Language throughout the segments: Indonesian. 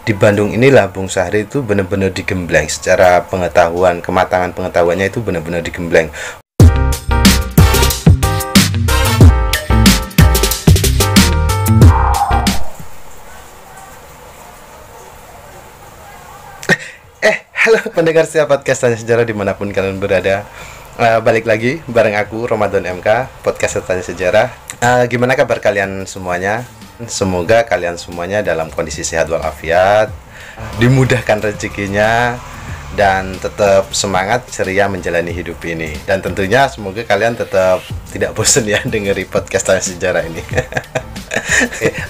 di Bandung inilah Bung Syahrir itu benar-benar digembleng secara pengetahuan, kematangan pengetahuannya itu benar-benar digembleng. Halo pendengar setiap podcast Tanya Sejarah dimanapun kalian berada. Balik lagi bareng aku Ramadan MK, podcast Tanya Sejarah. Gimana kabar kalian semuanya? Semoga kalian semuanya dalam kondisi sehat walafiat, dimudahkan rezekinya, dan tetap semangat ceria menjalani hidup ini. Dan tentunya semoga kalian tetap tidak bosan ya dengeri podcast Tanya Sejarah ini.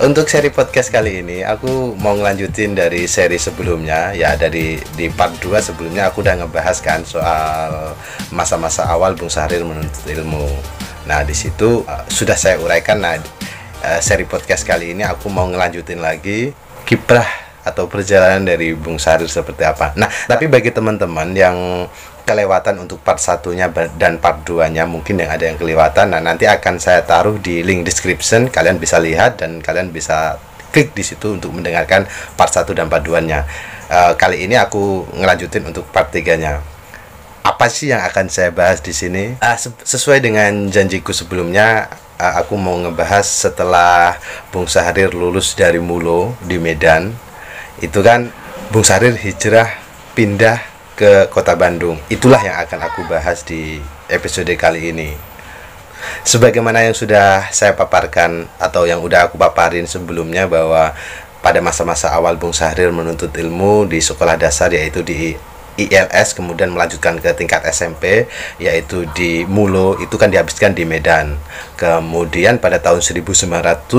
Untuk seri podcast kali ini aku mau ngelanjutin dari seri sebelumnya ya, di part 2 sebelumnya aku udah ngebahas kan soal masa-masa awal Bung Syahrir menuntut ilmu. Nah, di situ sudah saya uraikan. Nah, seri podcast kali ini aku mau ngelanjutin lagi kiprah atau perjalanan dari Bung Syahrir seperti apa. Nah, tapi bagi teman-teman yang kelewatan untuk part 1-nya dan part 2-nya, mungkin yang ada yang kelewatan, nah nanti akan saya taruh di link description, kalian bisa lihat dan kalian bisa klik di situ untuk mendengarkan part 1 dan part 2-nya. Kali ini aku ngelanjutin untuk part 3-nya. Apa sih yang akan saya bahas di sini? Sesuai dengan janjiku sebelumnya, aku mau ngebahas setelah Bung Syahrir lulus dari Mulo di Medan. Itu kan Bung Syahrir hijrah pindah ke kota Bandung. Itulah yang akan aku bahas di episode kali ini. Sebagaimana yang sudah saya paparkan atau yang udah aku paparin sebelumnya, bahwa pada masa-masa awal Bung Syahrir menuntut ilmu di sekolah dasar, yaitu di ILS, kemudian melanjutkan ke tingkat SMP yaitu di Mulo, itu kan dihabiskan di Medan. Kemudian pada tahun 1926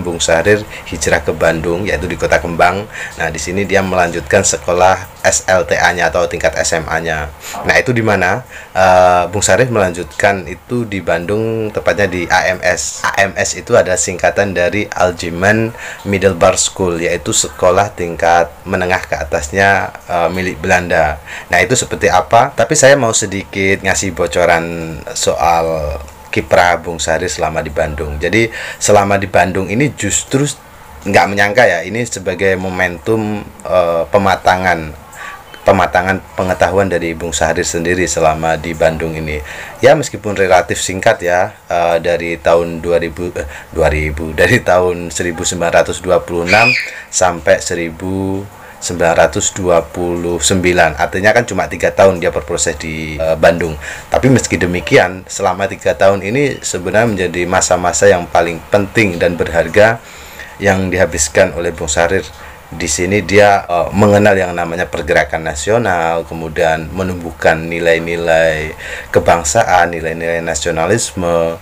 Bung Syahrir hijrah ke Bandung, yaitu di Kota Kembang. Nah, di sini dia melanjutkan sekolah SLTA-nya atau tingkat SMA-nya. Nah, itu di mana Bung Syahrir melanjutkan itu di Bandung, tepatnya di AMS. AMS itu ada singkatan dari Algemeen Middelbare School, yaitu sekolah tingkat menengah ke atasnya milik Belanda. Nah, itu seperti apa? Tapi saya mau sedikit ngasih bocoran soal kiprah Bung Syahrir selama di Bandung. Jadi selama di Bandung ini justru nggak menyangka ya, ini sebagai momentum pematangan pengetahuan dari Bung Syahrir sendiri selama di Bandung ini. Ya, meskipun relatif singkat ya, dari tahun 2000 dari tahun 1926 sampai 1929, artinya kan cuma 3 tahun dia berproses di Bandung. Tapi meski demikian, selama 3 tahun ini sebenarnya menjadi masa-masa yang paling penting dan berharga yang dihabiskan oleh Bung Syahrir. Di sini dia mengenal yang namanya pergerakan nasional, kemudian menumbuhkan nilai-nilai kebangsaan, nilai-nilai nasionalisme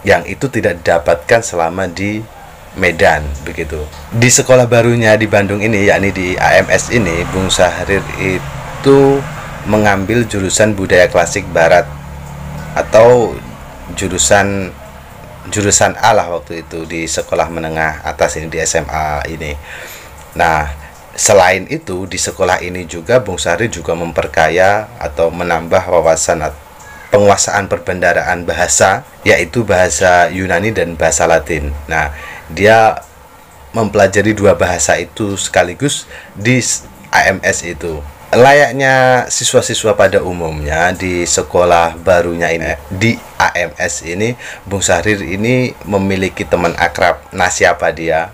yang itu tidak didapatkan selama di Medan begitu. Di sekolah barunya di Bandung ini, yakni di AMS ini, Bung Syahrir itu mengambil jurusan budaya klasik barat atau jurusan A lah waktu itu di sekolah menengah atas ini, di SMA ini. Nah, selain itu di sekolah ini juga Bung Syahrir juga memperkaya atau menambah wawasan penguasaan perbendaharaan bahasa, yaitu bahasa Yunani dan bahasa Latin. Nah, dia mempelajari 2 bahasa itu sekaligus di AMS itu. Layaknya siswa-siswa pada umumnya di sekolah barunya ini, di AMS ini, Bung Syahrir ini memiliki teman akrab. Nah, siapa dia?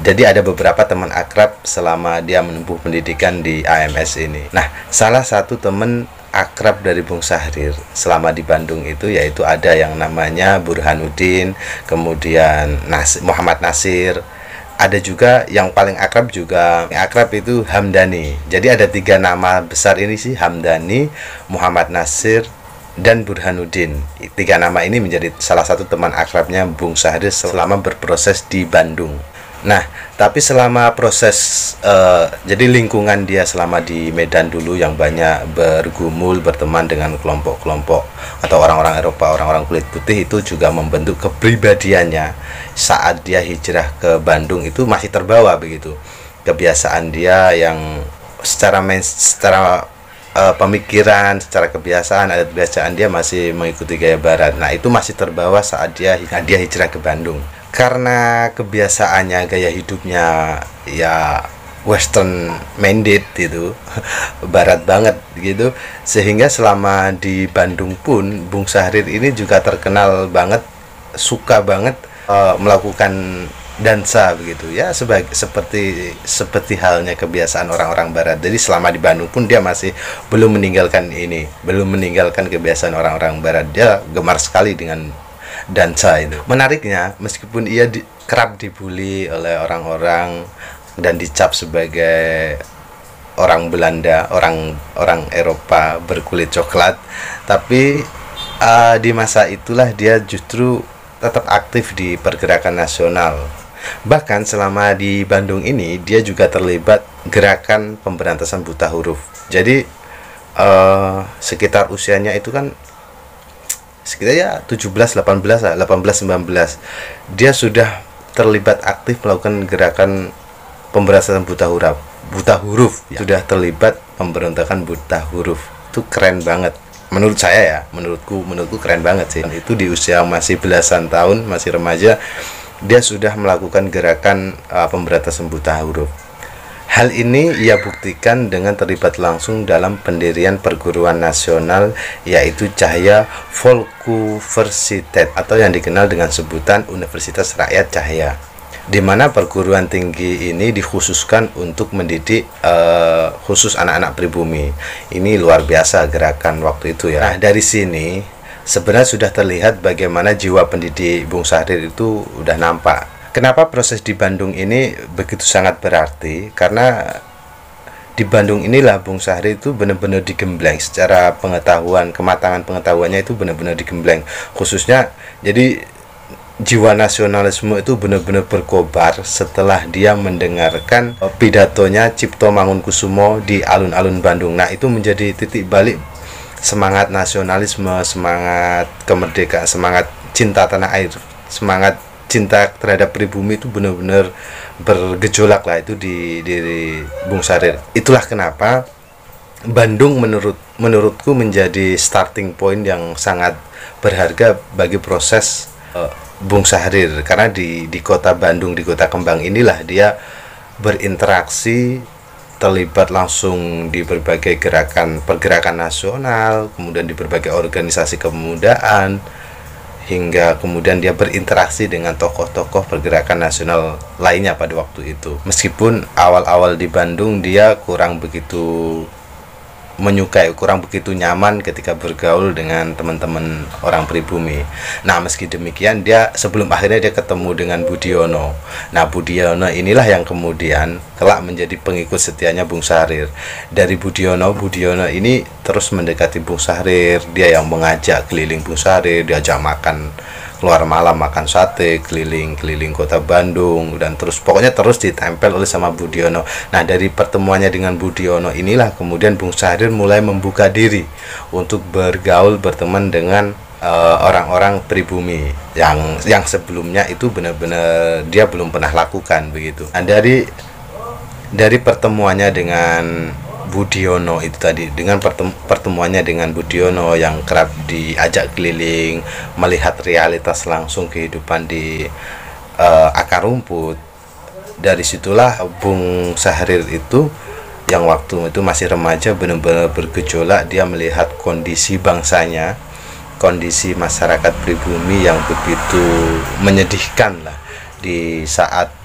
Jadi ada beberapa teman akrab selama dia menempuh pendidikan di AMS ini. Nah, salah satu teman akrab dari Bung Syahrir selama di Bandung itu yaitu ada yang namanya Burhanuddin, kemudian Muhammad Nasir. Ada juga yang paling akrab itu Hamdani. Jadi ada 3 nama besar ini sih, Hamdani, Muhammad Nasir, dan Burhanuddin. 3 nama ini menjadi salah satu teman akrabnya Bung Syahrir selama berproses di Bandung. Nah, tapi selama proses jadi lingkungan dia selama di Medan dulu yang banyak bergumul, berteman dengan kelompok-kelompok atau orang-orang Eropa, orang-orang kulit putih, itu juga membentuk kepribadiannya. Saat dia hijrah ke Bandung itu masih terbawa begitu. Kebiasaan dia yang secara pemikiran, secara kebiasaan, adat kebiasaan dia masih mengikuti gaya barat. Nah, itu masih terbawa saat dia hijrah ke Bandung. Karena kebiasaannya, gaya hidupnya ya western minded itu barat banget gitu, sehingga selama di Bandung pun Bung Syahrir ini juga terkenal banget, suka banget melakukan dansa begitu ya, seperti halnya kebiasaan orang-orang barat. Jadi selama di Bandung pun dia masih belum meninggalkan kebiasaan orang-orang barat. Dia gemar sekali dengan dansa itu. Menariknya, meskipun ia kerap dibully oleh orang-orang dan dicap sebagai orang Belanda, orang Eropa berkulit coklat, tapi di masa itulah dia justru tetap aktif di pergerakan nasional. Bahkan selama di Bandung ini dia juga terlibat gerakan pemberantasan buta huruf. Jadi sekitar usianya itu kan sekitar ya 17, 18 lah, 18, 19, dia sudah terlibat aktif melakukan gerakan pemberantasan buta huruf ya. Sudah terlibat pemberontakan buta huruf. Itu keren banget menurut saya ya, menurutku keren banget sih. Itu di usia masih belasan tahun, masih remaja, dia sudah melakukan gerakan pemberantasan buta huruf. Hal ini ia buktikan dengan terlibat langsung dalam pendirian perguruan nasional, yaitu Cahaya Volkuversiteit atau yang dikenal dengan sebutan Universitas Rakyat Cahaya, di mana perguruan tinggi ini dikhususkan untuk mendidik khusus anak-anak pribumi. Ini luar biasa gerakan waktu itu ya. Nah, dari sini sebenarnya sudah terlihat bagaimana jiwa pendidik Bung Syahrir itu udah nampak. Kenapa proses di Bandung ini begitu sangat berarti? Karena di Bandung inilah Bung Syahrir itu benar-benar digembleng secara pengetahuan, kematangan pengetahuannya itu benar-benar digembleng. Khususnya jadi jiwa nasionalisme itu benar-benar berkobar setelah dia mendengarkan pidatonya Cipto Mangunkusumo di alun-alun Bandung. Nah, itu menjadi titik balik semangat nasionalisme, semangat kemerdekaan, semangat cinta tanah air, semangat cinta terhadap pribumi itu benar-benar bergejolak lah itu di Bung Syahrir. Itulah kenapa Bandung menurutku menjadi starting point yang sangat berharga bagi proses Bung Syahrir, karena di kota Bandung, di kota kembang inilah dia berinteraksi, terlibat langsung di berbagai pergerakan nasional, kemudian di berbagai organisasi kepemudaan, hingga kemudian dia berinteraksi dengan tokoh-tokoh pergerakan nasional lainnya pada waktu itu. Meskipun awal-awal di Bandung dia kurang begitu nyaman ketika bergaul dengan teman-teman orang pribumi. Nah, meski demikian sebelum akhirnya dia ketemu dengan Budiono. Nah, Budiono inilah yang kemudian kelak menjadi pengikut setianya Bung Syahrir. Dari Budiono ini terus mendekati Bung Syahrir, dia yang mengajak keliling Bung Syahrir, diajak makan, keluar malam makan sate, keliling kota Bandung, dan pokoknya terus ditempel oleh sama Budiono. Nah, dari pertemuannya dengan Budiono inilah kemudian Bung Syahrir mulai membuka diri untuk berteman dengan orang-orang pribumi yang sebelumnya itu benar-benar dia belum pernah lakukan begitu. Nah, dari pertemuannya dengan Budiono itu tadi, dengan pertemuannya dengan Budiono yang kerap diajak keliling, melihat realitas langsung kehidupan di akar rumput, dari situlah Bung Syahrir itu yang waktu itu masih remaja benar-benar bergejolak. Dia melihat kondisi bangsanya, kondisi masyarakat pribumi yang begitu menyedihkan lah di saat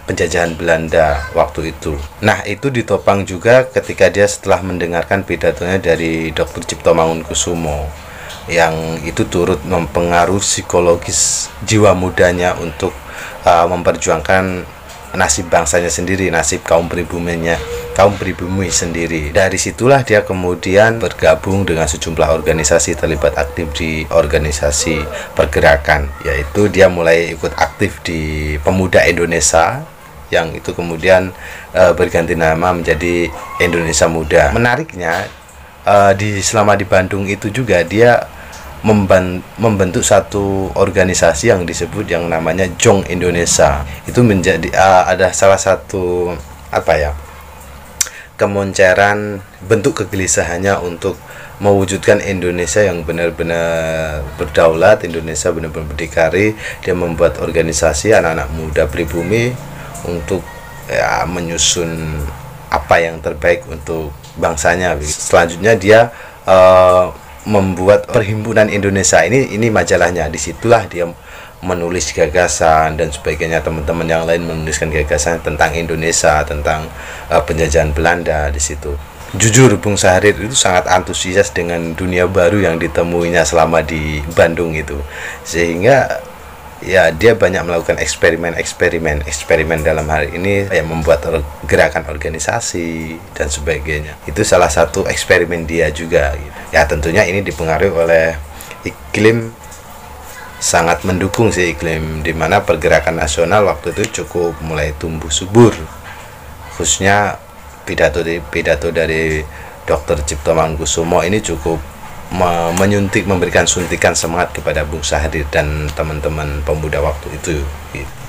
penjajahan Belanda waktu itu. Nah, itu ditopang juga ketika dia setelah mendengarkan pidatonya dari Dr. Cipto Mangunkusumo, yang itu turut mempengaruhi psikologis jiwa mudanya untuk memperjuangkan nasib bangsanya sendiri, nasib kaum pribumi sendiri. Dari situlah dia kemudian bergabung dengan sejumlah organisasi, terlibat aktif di organisasi pergerakan, yaitu dia mulai ikut aktif di Pemuda Indonesia, yang itu kemudian berganti nama menjadi Indonesia Muda. Menariknya, selama di Bandung itu juga dia membentuk satu organisasi yang disebut yang namanya Jong Indonesia. Itu menjadi ada salah satu kemonceran bentuk kegelisahannya untuk mewujudkan Indonesia yang benar-benar berdaulat, Indonesia benar-benar berdikari. Dia membuat organisasi anak-anak muda pribumi untuk ya menyusun apa yang terbaik untuk bangsanya. Selanjutnya dia membuat Perhimpunan Indonesia, ini majalahnya. Disitulah dia menulis gagasan dan sebagainya. Teman-teman yang lain menuliskan gagasan tentang Indonesia, tentang penjajahan Belanda di situ. Jujur Bung Saharir itu sangat antusias dengan dunia baru yang ditemuinya selama di Bandung itu, sehingga ya dia banyak melakukan eksperimen dalam hal ini yang membuat gerakan organisasi dan sebagainya. Itu salah satu eksperimen dia juga gitu. Ya tentunya ini dipengaruhi oleh iklim, sangat mendukung sih iklim dimana pergerakan nasional waktu itu cukup mulai tumbuh subur, khususnya pidato dari Dr. Cipto Mangunkusumo ini cukup memberikan suntikan semangat kepada Bung Saharir dan teman-teman pemuda waktu itu.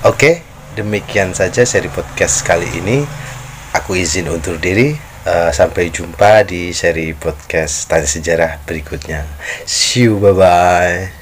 Oke, demikian saja seri podcast kali ini. Aku izin undur diri. Sampai jumpa di seri podcast Tanya Sejarah berikutnya. See you, bye bye.